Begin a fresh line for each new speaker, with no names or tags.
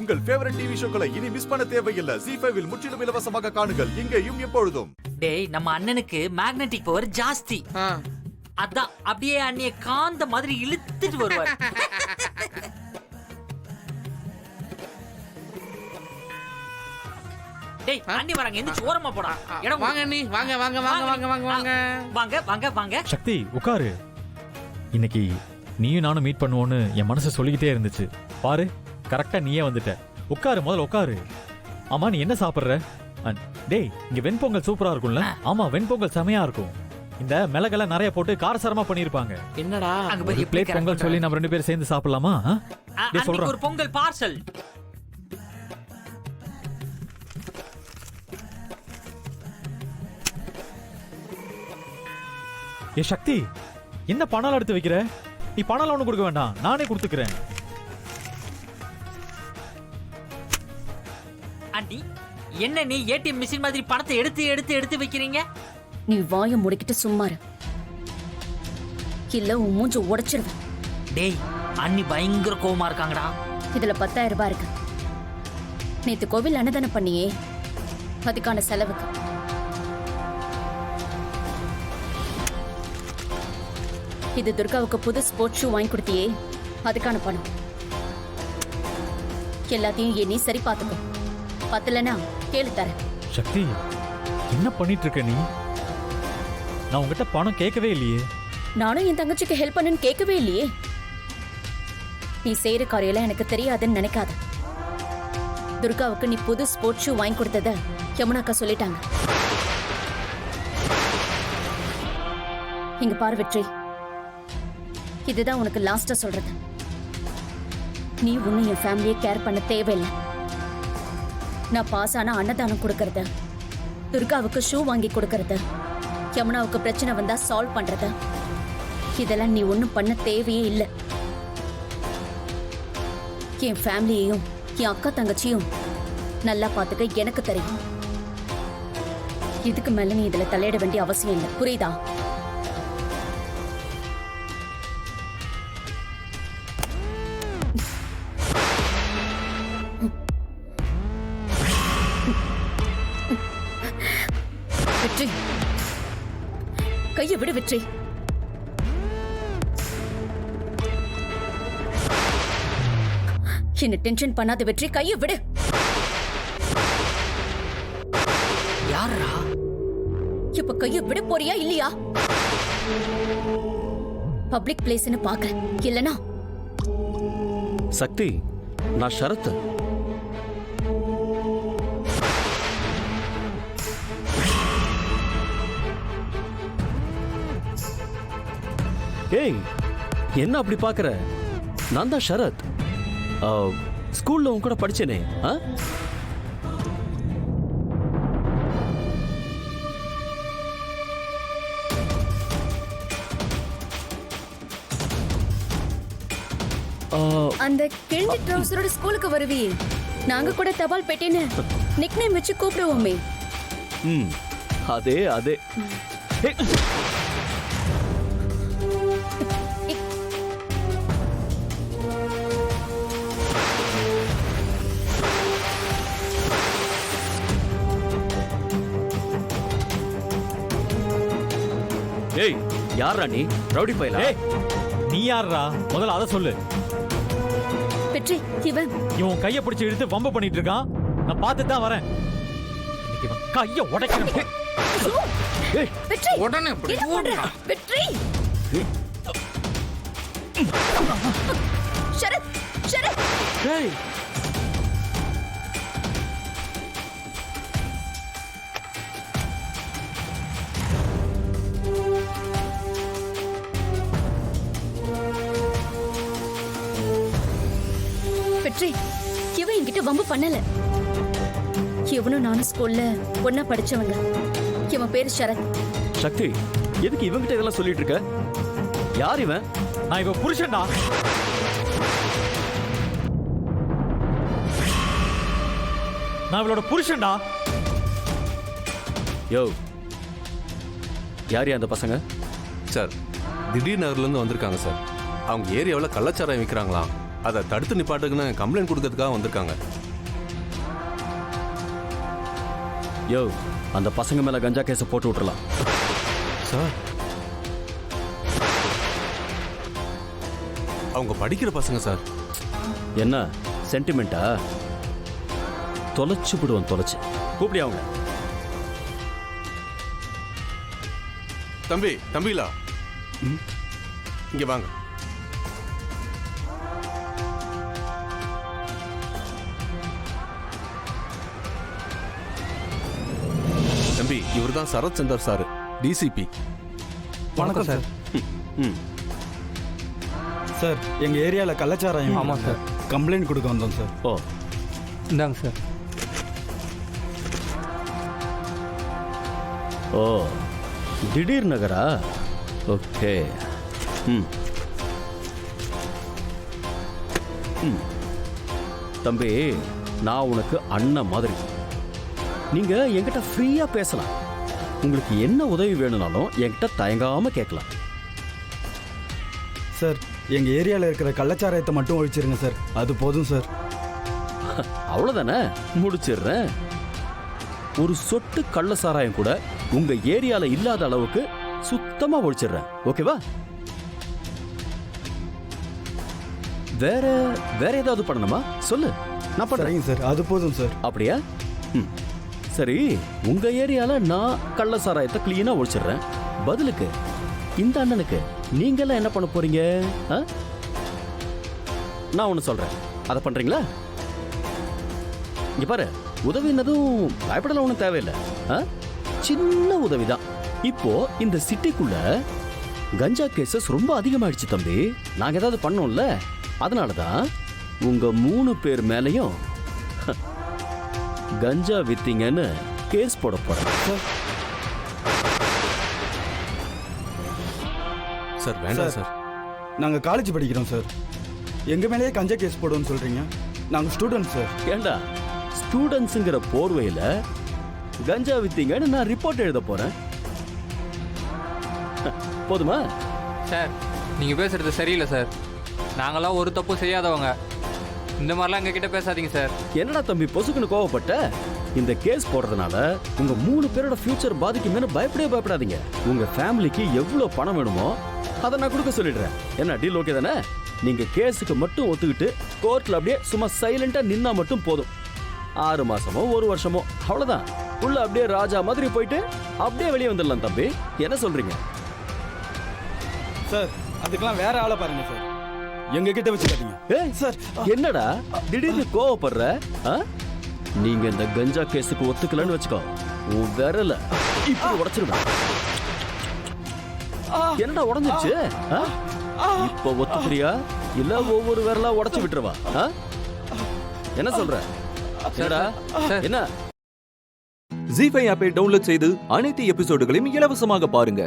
உங்கள் favourite TV ஷோக்களை இனி miss பண்ண தேவையில்லை. ZEE5 இல் முற்றிலும் இலவசமாக காணுங்கள், இங்கேயும் எப்பொழுதும்.
டேய், நம்ம அண்ணனுக்கு மேக்னெட்டிக் பவர் ஜாஸ்தி. அதான் அப்படியே அண்ணிய காந்த மாதிரி இழுத்துட்டு வருவார். டேய், அண்ணி வராங்க, எந்திரிச்சு ஓரமா போடா. இடம்
வாங்க அண்ணி, வாங்க வாங்க வாங்க வாங்க வாங்க வாங்க
வாங்க வாங்க வாங்க.
சக்தி உட்காரு. இன்னைக்கு நீயும் நானும் மீட் பண்ணுவோன்னு என் மனசு சொல்லிக்கிட்டே இருந்துச்சு. பாரு, கரெக்டா நீயே வந்துட்ட. உட்காரு, முதல்ல உட்காரு. ஆமா, நீ என்ன சாப்பிடுற? டேய், இங்க வெண்பொங்கல் சூப்பரா இருக்கும்ல? ஆமா, வெண்பொங்கல் செமையா இருக்கும். இந்த மிளகெல்லாம் நிறைய போட்டு காரசாரமா பண்ணிருப்பாங்க.
என்னடா
ஒரு பிளேட் பொங்கல் சொல்லி நம்ம 2 பேரும் சேர்ந்து சாப்பிடலாமா?
சொல்றேன், ஒரு பொங்கல் பார்சல்.
ஏ சக்தி, என்ன பணம் எடுத்து வைக்கிற? நீ பணம் ஒண்ணு கொடுக்க வேண்டாம், நானே கொடுத்துக்கிறேன்.
ஆண்டி, என்ன நீ ஏடிஎம் மிஷின் மாதிரி பணத்தை எடுத்து எடுத்து எடுத்து வைக்கிறீங்க?
நீ வாயை முடிக்கிட்டு சும்மாரு, இல்ல உன் மூஞ்ச உடைச்சிருவேன்.
டேய், அண்ணி பயங்கர கோவமா இருக்காங்கடா.
இதுல 10,000 ரூபாய் இருக்கு. நேத்து கோவில் அன்னதானம் பண்ணியே, அதுக்கான செலவுக்கு. இது துர்காவுக்கு புது ஸ்போர்ட்ஸ் ஷூ வாங்கி கொடுத்தியே, அதுக்கான பணம். எல்லாத்தையும் நீ சரி பார்த்துக்கோ. பத்தலனா கேளு தரேன்.
சக்தி, என்ன பண்ணிட்டு இருக்க நீ? நான் உங்ககிட்ட பணம் கேட்கவே இல்லையே.
நானும் என் தங்கச்சிக்கு ஹெல்ப் பண்ணுன்னு கேட்கவே இல்லையே. நீ செய்யற காரியெல்லாம் எனக்கு தெரியாதுன்னு நினைக்காத. துர்காவுக்கு நீ புது ஸ்போர்ட்ஸ் ஷூ வாங்கி கொடுத்தத யமுனாக்கா சொல்லிட்டாங்க. இங்க பாரு வெற்றி, இதுதான் உனக்கு லாஸ்டா சொல்றது. நீ ஒன்னும் என் ஃபேமிலியை கேர் பண்ண தேவையில்லை. நான் பாஸ் ஆனா அன்னதானம் கொடுக்கறது, துர்காவுக்கு ஷூ வாங்கி கொடுக்கறது, யமுனாவுக்கு பிரச்சனை வந்தா சால்வ் பண்றது, இதெல்லாம் நீ ஒன்னும் பண்ண தேவையே இல்லை. என் ஃபேமிலியையும் என் அக்கா தங்கச்சியும் நல்லா பார்த்துக்க எனக்கு தெரியும். இதுக்கு மேல நீ இதுல தலையிட வேண்டிய அவசியம் இல்லை, புரியுதா? வெற்றி, கையை விடு வெற்றி. என்ன டென்ஷன் பண்ணாத வெற்றி, கையை விடு.
யாரா?
இப்ப கையை விட போறியா இல்லையா? பப்ளிக் பிளேஸ்னு பாக்குறேன், இல்லனா?
சக்தி, நான் ஷரத். ஏய், என்ன அப்படி பாக்குற? நான் தான் ஷரத். ஸ்கூல்ல உன் கூட படிச்சேனே.
அந்த கிழிஞ்ச ட்ரவுசரோட ஸ்கூலுக்கு வருவியே, நாங்க கூட தபால் பெட்டின்னு நிக்நேம் வச்சு கூப்பிடுவோமே.
அதே அதே. ஏய், யாரா நீ? ரவுடி பையலா?
ஏய், நீ யாரா? முதல்ல அத சொல்லு.
வெற்றி,
இவன் கையை பிடிச்சு இழுத்து வம்பு பண்ணிட்டு இருக்கான். நான் பார்த்துட்டு தான் வரேன். இன்னைக்கு இவன் கையை உடைக்கணும்.
ஏய்,
வெற்றி,
உடனே
என்ன பண்ற? வெற்றி, ஷரத், ஷரத்.
ஏய்,
வெற்றி, இவன் என்கிட்ட வம்பு பண்ணல. இவனும் நானும் ஸ்கூல்ல ஒன்னா படிச்சவங்க. இவன் பேரு ஷரத்.
சக்தி, எதுக்கு இவங்கிட்ட இதெல்லாம் சொல்லிட்டு இருக்க? யார் இவன்?
நான் இவ புருஷன்டா. நான் இவளோட புருஷன்டா.
யோ, யார் அந்த பசங்க?
சார், திடீர் நகர்லேருந்து வந்திருக்காங்க சார். அவங்க ஏரியாவில் கள்ளச்சாராயம் விற்கிறாங்களாம்.
அதை தடுத்து நிப்பாட்டுக்குன்னு கம்ப்ளைண்ட் கொடுக்கறதுக்காக வந்திருக்காங்க.
யோ, அந்த பசங்க மேல கஞ்சா கேஸ போட்டு விட்டுறலாம்.
சார், அவங்க படிக்கிற பசங்க சார்.
என்ன சென்டிமெண்டா? தொலைச்சு விடுவோம், தொலைச்சு. கூப்பிடி அவங்க.
தம்பிலா இங்க வாங்க. தம்பி, இவர்தான் சரத் சந்தர் சார், டிசிபி.
வணக்கம் சார்.
ம்.
சார், எங்க ஏரியால கள்ளச்சாராயம். ஆமா சார், கம்ப்ளைண்ட் கொடுக்க வந்தோம் சார்.
ஓ,
இந்தாங்க சார்.
ஓ, திடீர் நகரா? ஓகே. ம். ம். தம்பி, நான் உனக்கு அண்ணன் மாதிரி. நீங்க என்கிட்ட ஃப்ரீயா பேசலாம். உங்களுக்கு என்ன உதவி வேணும்னாலும் என்கிட்ட தயங்காம கேட்கலாம்.
சார், எங்க ஏரியால இருக்கிற கள்ளச்சாராயத்தை மட்டும் ஒழிச்சிருங்க சார், அது போதும் சார்.
அவ்வளவுதானே, முடிச்சிடுறேன். ஒரு சொட்டு கள்ள சாராயம் கூட உங்க ஏரியால இல்லாத அளவுக்கு சுத்தமா ஒழிச்சிடுறேன். ஓகேவா? வேற வேற ஏதாவது பண்ணணுமா சொல்லு, நான் பண்றேன்.
சரிங்க சார், அது போதும் சார்.
அப்படியா? ம். சரி, உங்க ஏரியால நான் கள்ள சாராயத்தை கிளீனா ஒழிச்சிடுறேன். பதிலுக்கு இந்த அண்ணனுக்கு நீங்க எல்லாம் என்ன பண்ண போறீங்க? ஆ? நான் ஒண்ணு சொல்றேன், அதை பண்றீங்களா? இங்க பாரு, உதவினதும் பயப்படலாம் ஒன்றும் தேவையில்லை. ஆ? சின்ன உதவிதான். இப்போ இந்த சிட்டிக்குள்ள கஞ்சா கேசஸ் ரொம்ப அதிகமாயிடுச்சு தம்பி. நாங்க ஏதாவது பண்ணோம்ல, அதனாலதான் உங்க 3 பேர் மேலையும் கஞ்சா வித்தீங்கன்னு கேஸ் போட போறேன்.
சார் வேண்டாம் சார்.
நாங்க காலேஜ் படிக்கிறோம் சார். எங்க மேலேயே கஞ்சா கேஸ் போடுவோம்னு சொல்றீங்க? நாங்க ஸ்டூடெண்ட் சார்.
ஏண்டா, ஸ்டூடெண்ட்ஸுங்கிற போர்வையில கஞ்சா வித்தீங்கன்னு நான் ரிப்போர்ட் எழுத போறேன். போதுமா?
சார், நீங்கள் பேசுறது சரியில்லை சார். நாங்களாம் ஒரு தப்பும் செய்யாதவங்க. இந்த மாதிரிலாம் எங்ககிட்ட பேசாதீங்க சார்.
என்னடா தம்பி பொசுக்குன்னு கோவப்பட்ட? இந்த கேஸ் போடுறதுனால உங்க 3 பேரோட ஃபியூச்சர் பாதிக்குமேனு பயப்படாதீங்க. உங்க ஃபேமிலிக்கு எவ்வளவு பணம் வேணுமோ அதை நான் கொடுக்க சொல்லிடுறேன். என்ன டீல் ஓகே தானே? நீங்க கேஸுக்கு மட்டும் ஒத்துக்கிட்டு கோர்ட்ல அப்படியே சும்மா சைலண்டா நின்னா மட்டும் போதும். 6 மாசமோ 1 வருஷமோ அவ்வளவுதான். உள்ள அப்படியே ராஜா மாதிரி போயிட்டு அப்படியே வெளியே வந்துடலாம் தம்பி. என்ன சொல்றீங்க?
சார், அதுக்கெல்லாம் வேற ஆளை பாருங்க சார், எங்க கிட்ட வச்சுக்காதீங்க.
ஏய் சார், என்னடா திடீர்னு கோவப்படுற? ஆ? நீங்க இந்த கஞ்சா கேஸுக்கு ஒத்துக்கலன்னு வச்சுக்கோ, உன் விரல இப்படி உடைச்சிருவேன். என்னடா உடைஞ்சிருச்சு? ஆ? இப்ப ஒத்துக்கிறியா இல்ல ஒவ்வொரு விரலா உடைச்சு விட்டுருவா? ஆ? என்ன சொல்ற? என்னடா என்ன?
ஜீ5 ஆப்பை டவுன்லோட் செய்து அனைத்து எபிசோடுகளையும் இலவசமாக பாருங்க.